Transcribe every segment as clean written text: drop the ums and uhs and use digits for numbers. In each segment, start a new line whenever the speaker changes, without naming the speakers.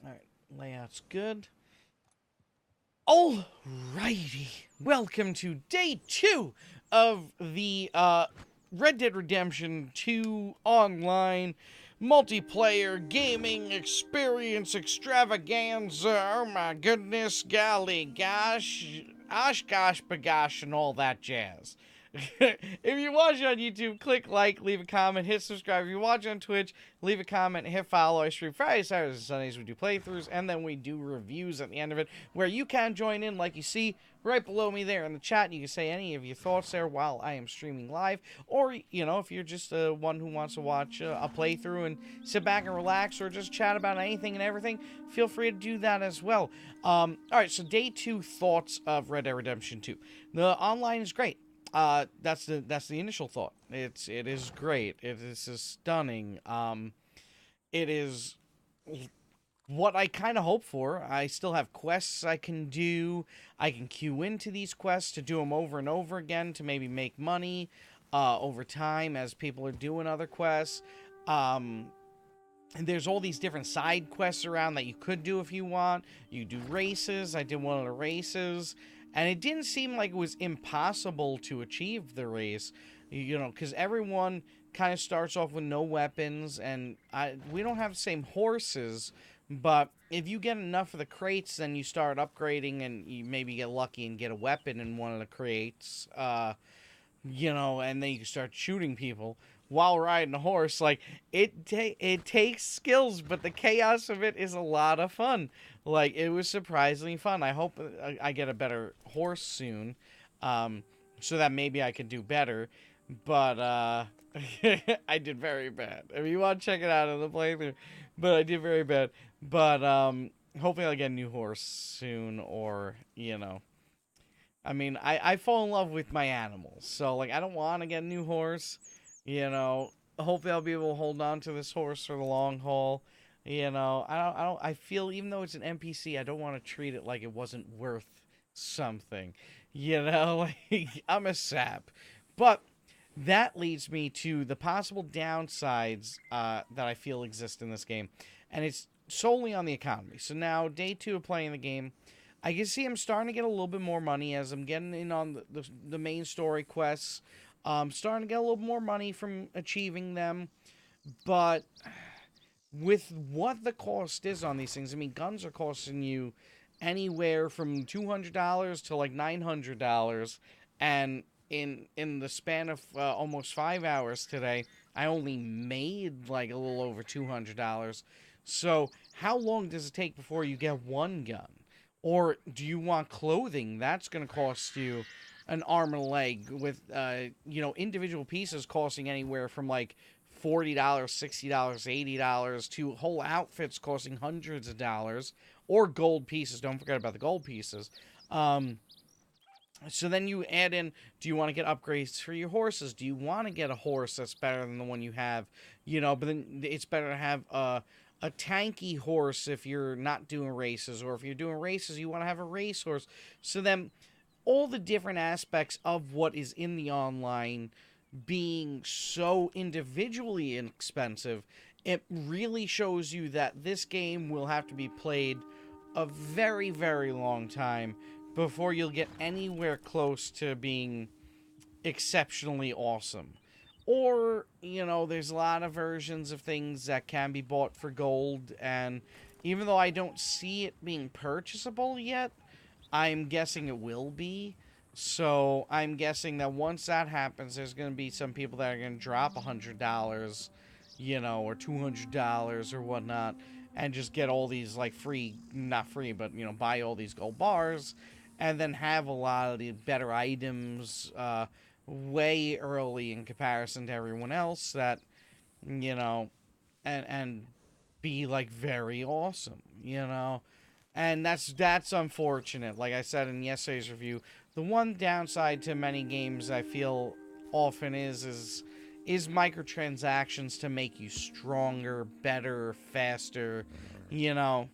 Alright, layout's good. Alrighty. Welcome to day 2 of the Red Dead Redemption 2 online multiplayer gaming experience extravaganza. Oh my goodness, golly gosh, osh gosh bagosh, and all that jazz. If you watch on YouTube, click like, leave a comment, hit subscribe. If you watch on Twitch, leave a comment, hit follow. I stream Fridays, Saturdays, and Sundays. We do playthroughs, and then we do reviews at the end of it, where you can join in, like you see right below me there in the chat. You can say any of your thoughts there while I am streaming live, or if you're just one who wants to watch a playthrough and sit back and relax, or just chat about anything and everything, feel free to do that as well. All right, so day 2 thoughts of Red Dead Redemption 2. The online is great. That's the initial thought. It is great. It is stunning. It is what I kind of hope for. I still have quests I can do. I can queue into these quests to do them over and over again to maybe make money over time as people are doing other quests. And there's all these different side quests around that you could do if you want. You do races. I did one of the races. And it didn't seem like it was impossible to achieve the race, because everyone kind of starts off with no weapons, and we don't have the same horses, but if you get enough of the crates, then you start upgrading, and you maybe get lucky and get a weapon in one of the crates, and then you can start shooting people while riding a horse. Like, it takes skills, but the chaos of it is a lot of fun. Like, it was surprisingly fun. I hope I get a better horse soon, so that maybe I could do better. But I did very bad. If you want to check it out in the playthrough, but I did very bad. But hopefully I'll get a new horse soon, or I fall in love with my animals, so like I don't want to get a new horse. Hopefully I'll be able to hold on to this horse for the long haul. I feel, even though it's an NPC, I don't want to treat it like it wasn't worth something. Like, I'm a sap. But that leads me to the possible downsides that I feel exist in this game, and it's solely on the economy. So now, day 2 of playing the game, I can see I'm starting to get a little bit more money as I'm getting in on the main story quests. Starting to get a little more money from achieving them, but with what the cost is on these things, guns are costing you anywhere from $200 to like $900, and in the span of almost 5 hours today, I only made like a little over $200. So how long does it take before you get one gun? Or do you want clothing? That's going to cost you an arm and a leg, with individual pieces costing anywhere from like $40, $60, $80 to whole outfits costing hundreds of dollars, or gold pieces. Don't forget about the gold pieces. So then you add in, do you want to get upgrades for your horses? Do you want to get a horse that's better than the one you have? But then it's better to have a tanky horse if you're not doing races, or if you're doing races, you want to have a racehorse. So then all the different aspects of what is in the online being so individually inexpensive, it really shows you that this game will have to be played a very, very long time before you'll get anywhere close to being exceptionally awesome. Or, there's a lot of versions of things that can be bought for gold, and even though I don't see it being purchasable yet, I'm guessing it will be. So I'm guessing that once that happens, there's going to be some people that are going to drop $100, or $200 or whatnot, and just get all these like free, not free, but buy all these gold bars, and then have a lot of the better items way early in comparison to everyone else, that and be like very awesome, and that's unfortunate. Like I said in yesterday's review, the one downside to many games I feel often is microtransactions to make you stronger, better, faster. The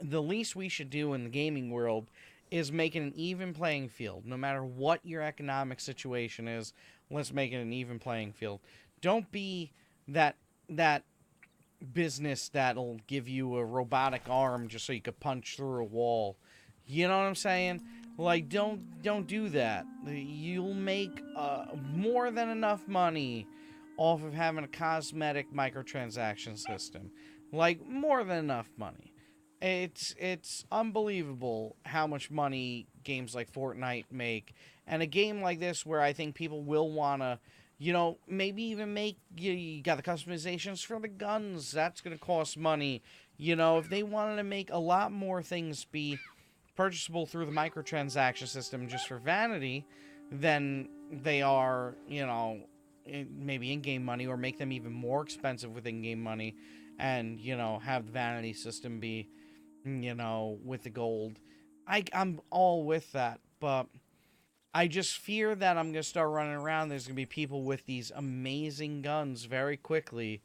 least we should do in the gaming world is make it an even playing field. No matter what your economic situation is, let's make it an even playing field. Don't be that business that'll give you a robotic arm just so you could punch through a wall. You know what I'm saying? Like, don't do that. You'll make more than enough money off of having a cosmetic microtransaction system. Like, more than enough money. It's unbelievable how much money games like Fortnite make, and a game like this where I think people will wanna, maybe even make you got the customizations for the guns. That's gonna cost money. If they wanted to make a lot more things be purchasable through the microtransaction system just for vanity, then they are, maybe in-game money, or make them even more expensive with in-game money, and have the vanity system be, with the gold. I'm all with that, but I just fear that I'm gonna start running around. There's gonna be people with these amazing guns very quickly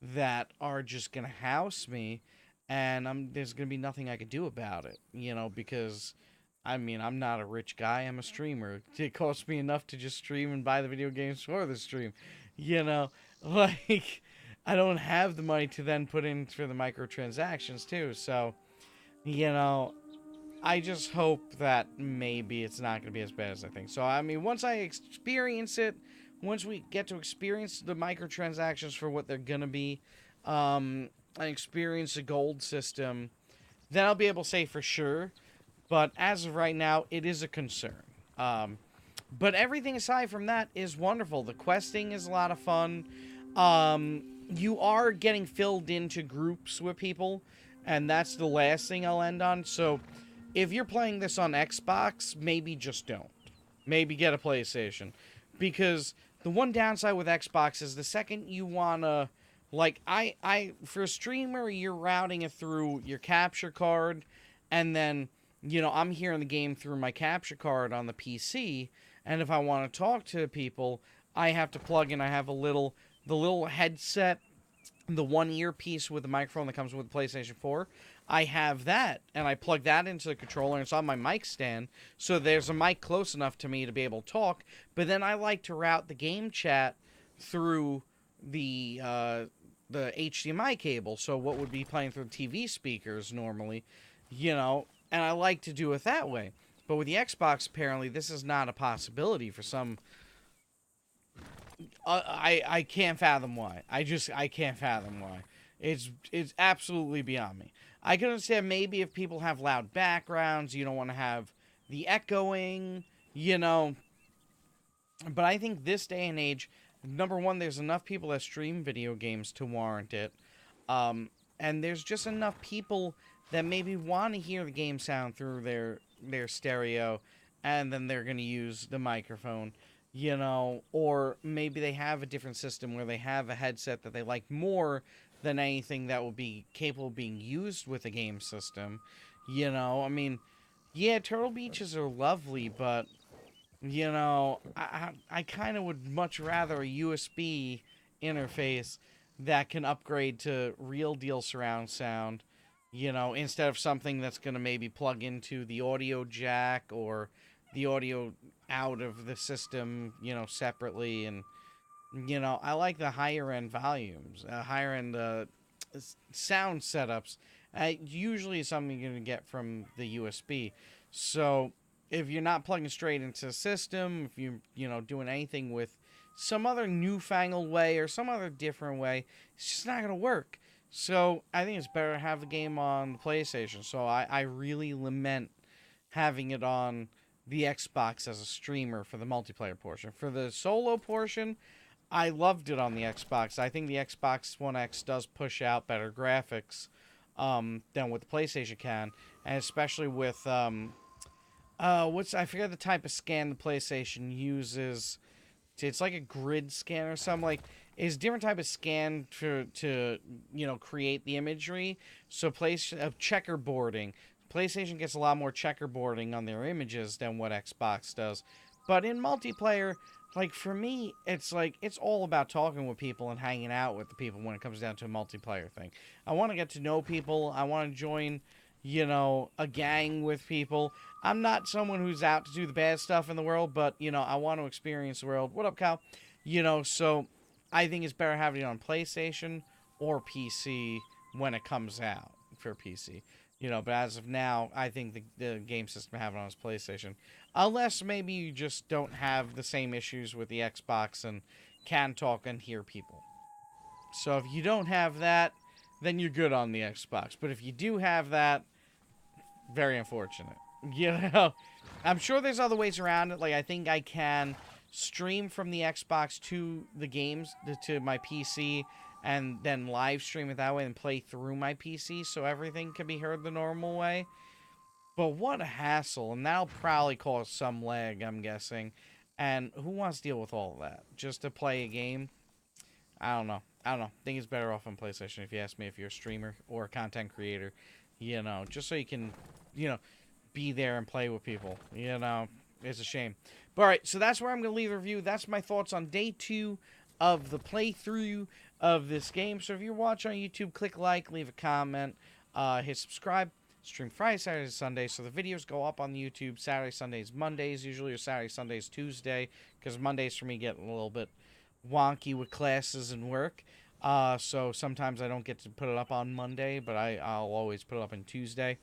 that are just gonna house me, and there's gonna be nothing I could do about it. Because I mean, I'm not a rich guy. I'm a streamer. It costs me enough to just stream and buy the video games for the stream. You know, like I don't have the money to then put in for the microtransactions too. So, you know, I just hope that maybe it's not going to be as bad as I think. So, I mean, once I experience it, once we get to experience the microtransactions for what they're going to be, and experience the gold system, then I'll be able to say for sure. But as of right now, it is a concern. But everything aside from that is wonderful. The questing is a lot of fun. You are getting filled into groups with people, and that's the last thing I'll end on. So, if you're playing this on Xbox, maybe just don't. Maybe get a PlayStation. Because the one downside with Xbox is the second you wanna, like, for a streamer, you're routing it through your capture card, and then, I'm hearing the game through my capture card on the PC, and if I want to talk to people, I have to plug in. I have the little headset, the one earpiece with the microphone that comes with the PlayStation 4. I have that, and I plug that into the controller, and it's on my mic stand, so there's a mic close enough to me to be able to talk. But then I like to route the game chat through the HDMI cable, so what would be playing through TV speakers normally, and I like to do it that way. But with the Xbox, apparently, this is not a possibility for some. I can't fathom why. I can't fathom why. It's absolutely beyond me. I can understand maybe if people have loud backgrounds, you don't want to have the echoing, But I think this day and age, number one, there's enough people that stream video games to warrant it. And there's just enough people that maybe want to hear the game sound through their stereo, and then they're going to use the microphone, or maybe they have a different system where they have a headset that they like more than anything that will be capable of being used with a game system. I mean, yeah, Turtle Beaches are lovely, but, I kind of would much rather a USB interface that can upgrade to real deal surround sound, instead of something that's going to maybe plug into the audio jack or the audio out of the system, separately. And, I like the higher end volumes, higher end sound setups. Usually something you're going to get from the USB. So if you're not plugging straight into the system, if you're, doing anything with some other newfangled way or some other different way, it's just not going to work. So I think it's better to have the game on the PlayStation. So I really lament having it on the Xbox as a streamer for the multiplayer portion. For the solo portion, I loved it on the Xbox. I think the Xbox One X does push out better graphics than what the PlayStation can, and especially with I forget the type of scan the PlayStation uses. It's like a grid scan or something. Like, it's a different type of scan to create the imagery. So checkerboarding. PlayStation gets a lot more checkerboarding on their images than what Xbox does. But in multiplayer, like, for me, it's all about talking with people and hanging out with the people when it comes down to a multiplayer thing. I want to get to know people. I want to join, a gang with people. I'm not someone who's out to do the bad stuff in the world, but, I want to experience the world. What up, Kyle? So I think it's better having it on PlayStation or PC when it comes out for PC. But as of now, I think the game system have it on his PlayStation. Unless maybe you just don't have the same issues with the Xbox and can talk and hear people. So if you don't have that, then you're good on the Xbox. But if you do have that, very unfortunate. I'm sure there's other ways around it. Like, I think I can stream from the Xbox to the games to my PC and then live stream it that way and play through my PC so everything can be heard the normal way. But what a hassle, and that'll probably cause some lag, I'm guessing. And who wants to deal with all of that? Just to play a game? I don't know. I think it's better off on PlayStation if you ask me, if you're a streamer or a content creator. Just so you can, be there and play with people. It's a shame. But alright, so that's where I'm going to leave the review. That's my thoughts on day 2 of the playthrough of this game. So if you're watching on YouTube, click like, leave a comment, hit subscribe. Stream Friday, Saturday, Sunday, so the videos go up on the YouTube Saturday, Sundays, Mondays, usually, or Saturday, Sundays, Tuesday, because Mondays for me get a little bit wonky with classes and work. So sometimes I don't get to put it up on Monday, but I'll always put it up on Tuesday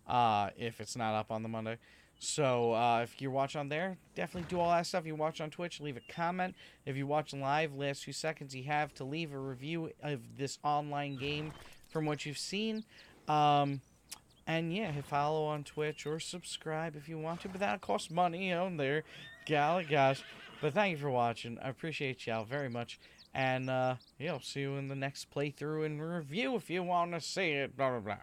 if it's not up on the Monday. So if you're watching on there, definitely do all that stuff. If you watch on Twitch, leave a comment. If you watch live, last few seconds you have to leave a review of this online game from what you've seen. And yeah, hit follow on Twitch or subscribe if you want to, but that costs money on there. Golly gosh. But thank you for watching. I appreciate y'all very much. And yeah, I'll see you in the next playthrough and review if you want to see it. Blah, blah, blah.